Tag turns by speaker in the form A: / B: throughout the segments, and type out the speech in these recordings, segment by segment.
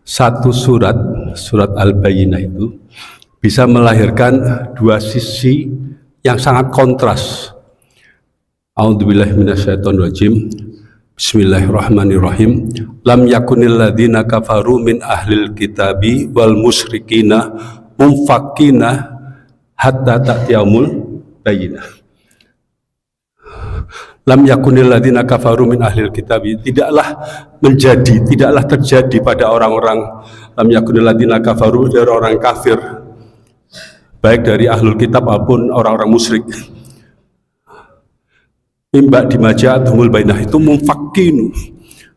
A: satu surat Al-Bayyinah itu bisa melahirkan dua sisi yang sangat kontras. A'udzubillahi minasyaitonirrajim. Bismillahirrahmanirrahim. Lam yakunil ladzina kafaru min ahlil kitabi wal musyrikina munfakina hatta ta'tiyahumul bayyinah. Lam yakunil ladzina kafaru min ahlil kitabi, tidaklah terjadi pada orang-orang lam yakunil ladzina kafaru, dari orang kafir, baik dari ahlul kitab maupun orang-orang musyrik, mimba dimaja'athumul bainah, itu mumfakkinu,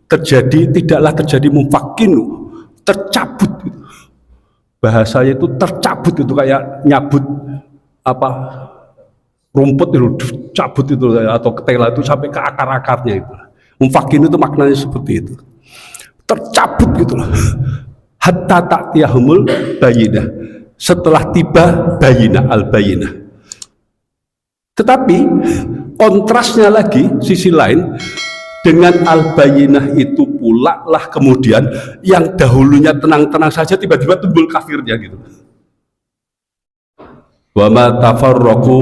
A: tidaklah terjadi mumfakkinu, tercabut gitu. Bahasanya itu tercabut, itu kayak nyabut rumput itu, cabut itu, atau ketela itu sampai ke akar-akarnya itu. Mumfakkinu itu maknanya seperti itu, tercabut gitu loh. Hatta ta'tiyahumul bayyinah, setelah tiba bayyinah, al-bayyinah. Tetapi kontrasnya lagi, sisi lain dengan al-bayyinah itu pula lah kemudian yang dahulunya tenang-tenang saja tiba-tiba timbul kafirnya gitu. Wa ma tafarraqu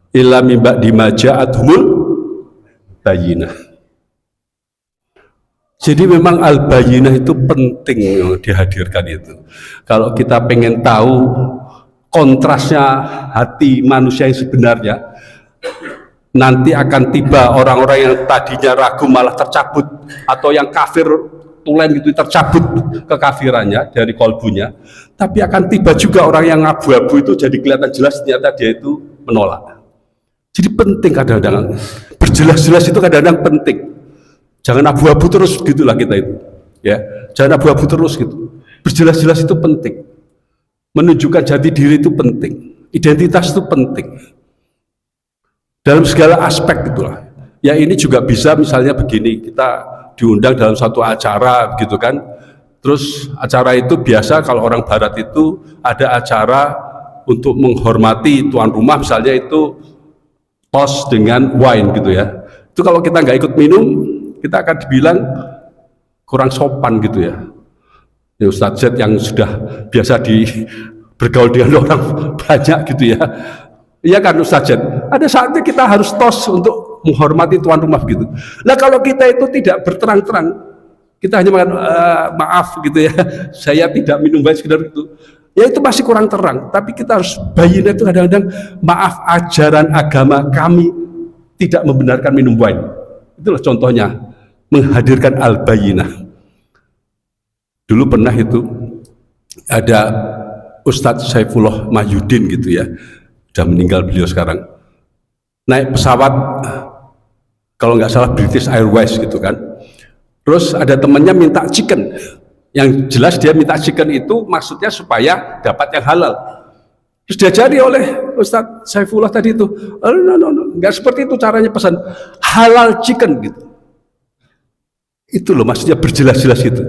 A: illa min ba'di ma ja'athumul bayyinah. Jadi memang al-bayyinah itu penting dihadirkan itu. Kalau kita pengen tahu kontrasnya hati manusia yang sebenarnya, nanti akan tiba orang-orang yang tadinya ragu malah tercabut, atau yang kafir tulen gitu tercabut kekafirannya dari kolbunya, tapi akan tiba juga orang yang abu-abu itu jadi kelihatan jelas ternyata dia itu menolak. Jadi penting kadang-kadang berjelas-jelas itu kadang-kadang penting. Jangan abu-abu terus gitulah kita itu, ya. Jangan abu-abu terus gitu. Berjelas-jelas itu penting. Menunjukkan jati diri itu penting. Identitas itu penting. Dalam segala aspek itulah. Ya ini juga bisa misalnya begini, kita diundang dalam satu acara gitu kan. Terus acara itu biasa kalau orang barat itu ada acara untuk menghormati tuan rumah, misalnya itu toast dengan wine gitu ya. Itu kalau kita nggak ikut minum, kita akan dibilang kurang sopan gitu ya. Ya Ustadz Z yang sudah biasa bergaul dengan orang banyak gitu ya. Iya kan Ustadz Z? Ada saatnya kita harus toast untuk menghormati tuan rumah gitu. Nah kalau kita itu tidak berterang-terang, kita hanya mengatakan maaf gitu ya, saya tidak minum wine sekedar itu. Ya itu masih kurang terang, tapi kita harus bayyinah itu kadang-kadang, maaf, ajaran agama kami tidak membenarkan minum wine. Itulah contohnya, menghadirkan al-bayyinah. Dulu pernah itu ada Ustadz Saifullah Mahyudin gitu ya, sudah meninggal beliau sekarang, naik pesawat kalau nggak salah British Airways gitu kan. Terus ada temannya minta chicken. Yang jelas dia minta chicken itu maksudnya supaya dapat yang halal. Terus diajari oleh Ustadz Saifullah tadi itu, no, nggak seperti itu caranya pesan, halal chicken gitu. Itu loh maksudnya berjelas-jelas itu.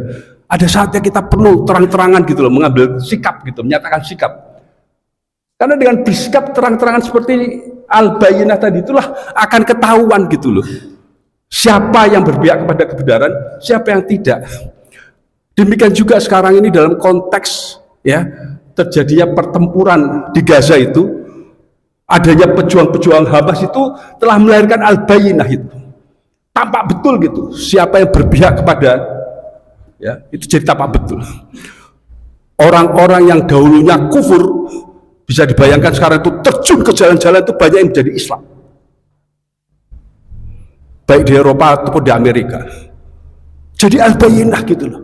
A: Ada saatnya kita perlu terang-terangan gitu loh, mengambil sikap gitu, menyatakan sikap. Karena dengan bersikap terang-terangan seperti al-bayyinah tadi itulah akan ketahuan gitu loh, siapa yang berpihak kepada kebenaran, siapa yang tidak. Demikian juga sekarang ini dalam konteks ya terjadinya pertempuran di Gaza itu, adanya pejuang-pejuang Hamas itu telah melahirkan al-bayyinah itu. Tampak betul gitu siapa yang berpihak kepada, ya itu jadi tampak betul. Orang-orang yang dahulunya kufur, bisa dibayangkan sekarang itu terjun ke jalan-jalan itu banyak yang menjadi Islam, baik di Eropa ataupun di Amerika. Jadi al-bayyinah gitu loh.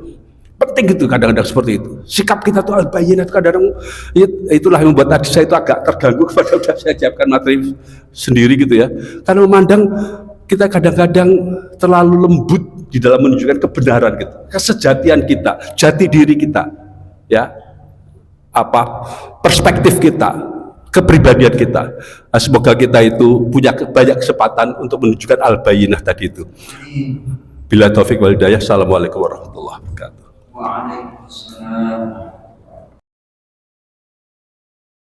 A: Penting gitu kadang-kadang seperti itu. Sikap kita tuh al-bayyinah, kadang-kadang itulah yang membuat tadi saya itu agak terganggu kepada sudah saya siapkan materi sendiri gitu ya. Karena memandang kita kadang-kadang terlalu lembut di dalam menunjukkan kebenaran gitu, kesejatian kita, jati diri kita, ya, perspektif kita, kepribadian kita. Nah, semoga kita itu punya banyak kesempatan untuk menunjukkan al-bayyinah tadi itu. Bila taufik wal hidayah. Assalamualaikum warahmatullahi wabarakatuh.
B: Waalaikumsalam.